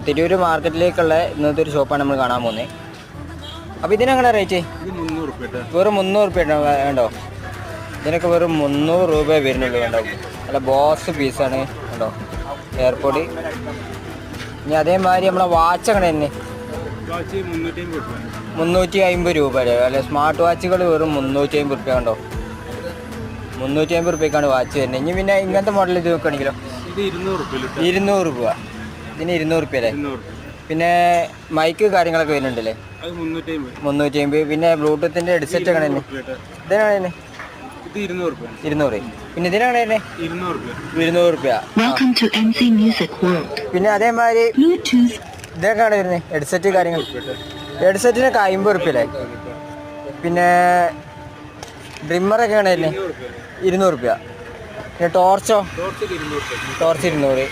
തിരൂർ മാർക്കറ്റിലേക്കുള്ള ഇന്നത്തെ ഒരു ഷോപ്പാണ് നമ്മൾ കാണാൻ പോകുന്നത്. അപ്പോൾ ഇതിനെങ്ങനെ റേറ്റ്? വെറും 300 രൂപ വേണ്ടോ? ഇതിനൊക്കെ വെറും 300 രൂപ വരുന്നുള്ളൂ. വേണ്ടോ? നല്ല ബോസ് പീസാണ് കേട്ടോ, എയർപോർട്ട്. ഇനി അതേമാതിരി നമ്മളെ വാച്ച് അങ്ങനെ തന്നെ 350 രൂപ അല്ലെ. സ്മാർട്ട് വാച്ചുകൾ വെറും 350 രൂപ കണ്ടോ, 350 രൂപയ്ക്കാണ് വാച്ച് വരുന്നത്. ഇനി പിന്നെ ഇങ്ങനത്തെ മോഡൽ ഇത് നോക്കുകയാണെങ്കിലോ 200 രൂപ. ഇതിന് 200 രൂപ അല്ലേ. പിന്നെ മൈക്ക് കാര്യങ്ങളൊക്കെ വരുന്നുണ്ടല്ലേ, 350. പിന്നെ ബ്ലൂടൂത്തിൻ്റെ ഹെഡ്സെറ്റ് അങ്ങനെ തന്നെ. ഇതിനാണ് തന്നെ 200. പിന്നെ ഇതിനാണ് തന്നെ 200 രൂപ. പിന്നെ അതേമാതിരി ഇതൊക്കെയാണ് വരുന്നത് ഹെഡ്സെറ്റ് കാര്യങ്ങൾ. ഹെഡ്സെറ്റിനൊക്കെ 50 രൂപ അല്ലേ. പിന്നെ ഡ്രിമ്മറൊക്കെയാണ് വരുന്നത് 200 രൂപ. പിന്നെ ടോർച്ച് 200.